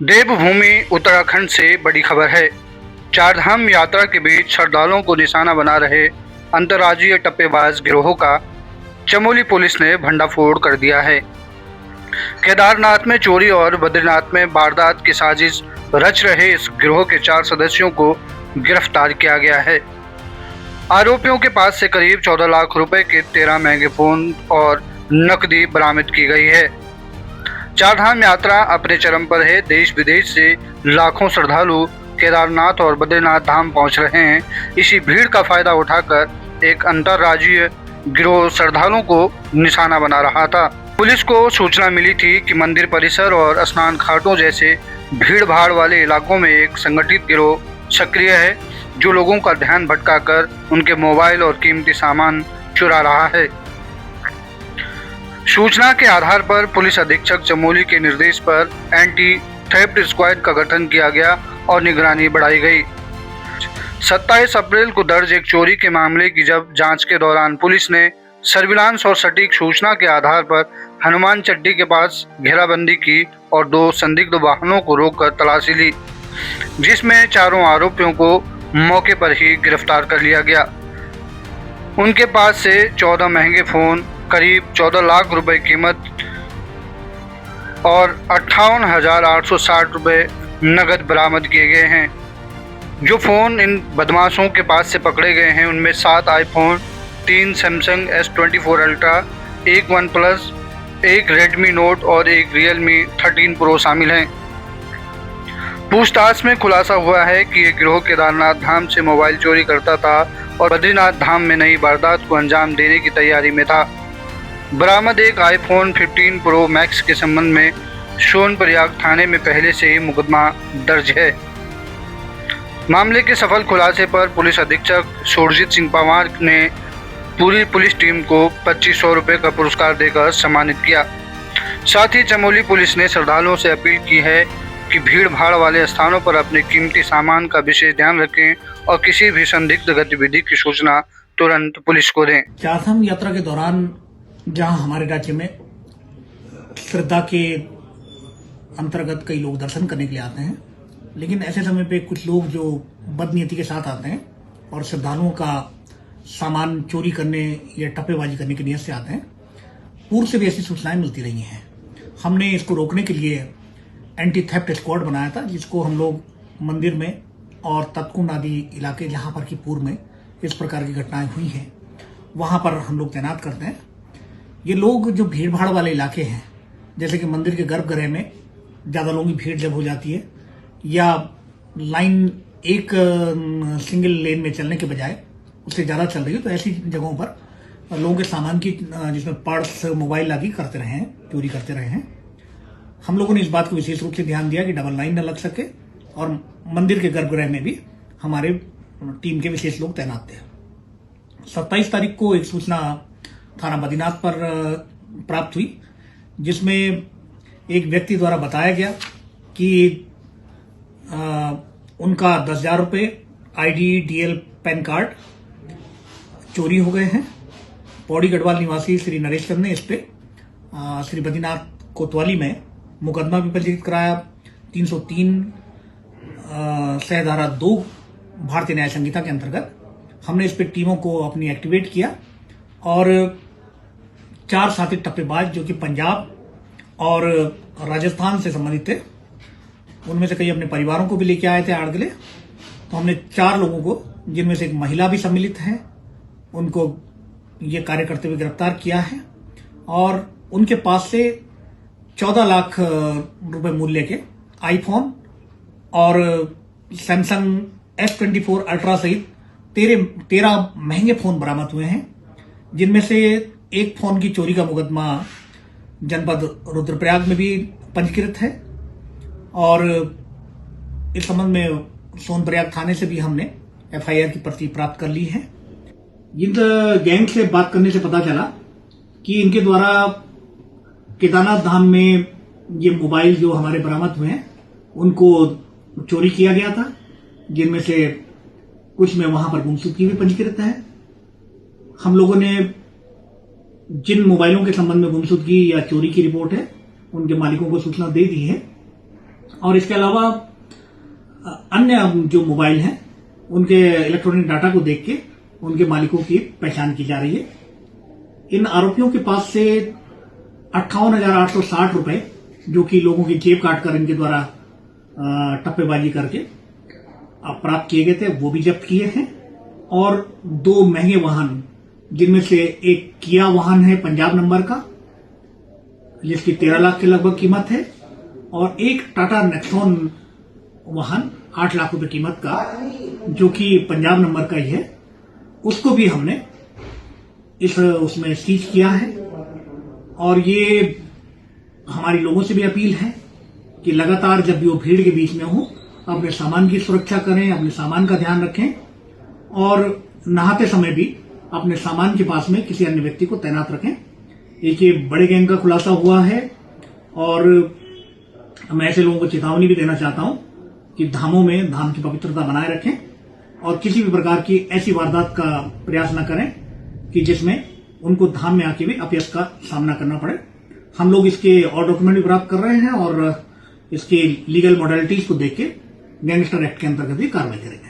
देवभूमि उत्तराखंड से बड़ी खबर है। चारधाम यात्रा के बीच श्रद्धालुओं को निशाना बना रहे अंतर्राज्यीय टप्पेबाज गिरोह का चमोली पुलिस ने भंडाफोड़ कर दिया है। केदारनाथ में चोरी और बद्रीनाथ में वारदात की साजिश रच रहे इस गिरोह के 4 सदस्यों को गिरफ्तार किया गया है। आरोपियों के पास से करीब 14 लाख रुपए के 13 महंगे फोन और नकदी बरामद की गई है। चारधाम यात्रा अपने चरम पर है। देश विदेश से लाखों श्रद्धालु केदारनाथ और बद्रीनाथ धाम पहुंच रहे हैं। इसी भीड़ का फायदा उठाकर एक अंतर्राज्यीय गिरोह श्रद्धालुओं को निशाना बना रहा था। पुलिस को सूचना मिली थी कि मंदिर परिसर और स्नान घाटों जैसे भीड़ भाड़ वाले इलाकों में एक संगठित गिरोह सक्रिय है, जो लोगों का ध्यान भटकाकर उनके मोबाइल और कीमती सामान चुरा रहा है। सूचना के आधार पर पुलिस अधीक्षक चमोली के निर्देश पर एंटी थेफ्ट स्क्वाड का गठन किया गया और निगरानी बढ़ाई गई। 27 अप्रैल को दर्ज एक चोरी के मामले की जब जांच के दौरान पुलिस ने सर्विलांस और सटीक सूचना के आधार पर हनुमान चट्टी के पास घेराबंदी की और 2 संदिग्ध वाहनों को रोककर तलाशी ली, जिसमें चारों आरोपियों को मौके पर ही गिरफ्तार कर लिया गया। उनके पास से 14 महंगे फोन, करीब 14 लाख रुपए कीमत और 58,860 रुपए नगद बरामद किए गए हैं। जो फ़ोन इन बदमाशों के पास से पकड़े गए हैं उनमें 7 iPhone, 3 Samsung S24 ultra, 1 one plus, 1 Redmi note और 1 रियलमी 13 प्रो शामिल हैं। पूछताछ में खुलासा हुआ है कि ये गिरोह केदारनाथ धाम से मोबाइल चोरी करता था और बद्रीनाथ धाम में नई वारदात को अंजाम देने की तैयारी में था। बरामद एक आईफोन 15 प्रो मैक्स के संबंध में सोनप्रयाग थाने में पहले से ही मुकदमा दर्ज है। मामले के सफल खुलासे पर पुलिस अधीक्षक सुरजीत सिंह पंवार ने पूरी पुलिस टीम को 2500 रुपये का पुरस्कार देकर सम्मानित किया। साथ ही चमोली पुलिस ने श्रद्धालुओं से अपील की है कि भीड़ भाड़ वाले स्थानों पर अपने कीमती सामान का विशेष ध्यान रखें और किसी भी संदिग्ध गतिविधि की सूचना तुरंत पुलिस को दें। चारधाम यात्रा के दौरान जहां हमारे राज्य में श्रद्धा के अंतर्गत कई लोग दर्शन करने के लिए आते हैं, लेकिन ऐसे समय पे कुछ लोग जो बदनीयती के साथ आते हैं और श्रद्धालुओं का सामान चोरी करने या टप्पेबाजी करने की नीयत से आते हैं, पूर्व से भी ऐसी सूचनाएं मिलती रही हैं। हमने इसको रोकने के लिए एंटी थेफ्ट स्क्वाड बनाया था, जिसको हम लोग मंदिर में और तत्कुंड आदि इलाके जहां पर कि पूर्व में इस प्रकार की घटनाएं हुई हैं वहां पर हम लोग तैनात करते हैं। ये लोग जो भीड़ भाड़ वाले इलाके हैं, जैसे कि मंदिर के गर्भगृह में ज़्यादा लोगों की भीड़ जब हो जाती है या लाइन एक सिंगल लेन में चलने के बजाय उससे ज़्यादा चल रही है, तो ऐसी जगहों पर लोगों के सामान की जिसमें पर्स, मोबाइल आदि करते रहे हैं, चोरी करते रहे हैं। हम लोगों ने इस बात को विशेष रूप से ध्यान दिया कि डबल लाइन न लग सके और मंदिर के गर्भगृह में भी हमारे टीम के विशेष लोग तैनात थे। 27 तारीख को एक सूचना थाना बद्रीनाथ पर प्राप्त हुई, जिसमें एक व्यक्ति द्वारा बताया गया कि उनका 10,000 रुपये, ID, DL, पैन कार्ड चोरी हो गए हैं। पौड़ी गढ़वाल निवासी श्री नरेश चंद ने इस पे श्री बद्रीनाथ कोतवाली में मुकदमा भी पंजीकृत कराया। 303 सह धारा 2 भारतीय न्याय संहिता के अंतर्गत हमने इस पे टीमों को अपनी एक्टिवेट किया और 4 साथी टप्पेबाज जो कि पंजाब और राजस्थान से संबंधित थे, उनमें से कई अपने परिवारों को भी लेके आए थे आड़गले। तो हमने 4 लोगों को, जिनमें से एक महिला भी सम्मिलित है, उनको ये कार्य करते हुए गिरफ्तार किया है और उनके पास से 14 लाख रुपए मूल्य के आईफोन और सैमसंग S24 अल्ट्रा सहित 13 महंगे फोन बरामद हुए हैं, जिनमें से एक फोन की चोरी का मुकदमा जनपद रुद्रप्रयाग में भी पंजीकृत है और इस संबंध में सोनप्रयाग थाने से भी हमने FIR की प्रति प्राप्त कर ली है। इन गैंग से बात करने से पता चला कि इनके द्वारा केदारनाथ धाम में ये मोबाइल जो हमारे बरामद हुए हैं उनको चोरी किया गया था, जिनमें से कुछ में वहां पर गुमशुदगी भी पंजीकृत है। हम लोगों ने जिन मोबाइलों के संबंध में गुमशुदगी या चोरी की रिपोर्ट है उनके मालिकों को सूचना दे दी है और इसके अलावा अन्य जो मोबाइल हैं उनके इलेक्ट्रॉनिक डाटा को देख के उनके मालिकों की पहचान की जा रही है। इन आरोपियों के पास से 58,860 रुपए जो कि लोगों की जेब काटकर इनके द्वारा टप्पेबाजी करके प्राप्त किए गए थे वो भी जब्त किए हैं और 2 महंगे वाहन जिनमें से एक किया वाहन है पंजाब नंबर का जिसकी 13 लाख के लगभग कीमत है और एक टाटा नेक्सॉन वाहन 8 लाख रुपए कीमत का जो कि पंजाब नंबर का ही है उसको भी हमने उसमें सीज किया है। और ये हमारी लोगों से भी अपील है कि लगातार जब भी वो भीड़ के बीच में हो अपने सामान की सुरक्षा करें, अपने सामान का ध्यान रखें और नहाते समय भी अपने सामान के पास में किसी अन्य व्यक्ति को तैनात रखें। एक ये बड़े गैंग का खुलासा हुआ है और मैं ऐसे लोगों को चेतावनी भी देना चाहता हूं कि धामों में धाम की पवित्रता बनाए रखें और किसी भी प्रकार की ऐसी वारदात का प्रयास न करें कि जिसमें उनको धाम में आके भी अपयश का सामना करना पड़े। हम लोग इसके और डॉक्यूमेंट भी प्राप्त कर रहे हैं और इसके लीगल मॉडलिटीज को देख के गैंगस्टर एक्ट के अंतर्गत भी कार्रवाई करेंगे।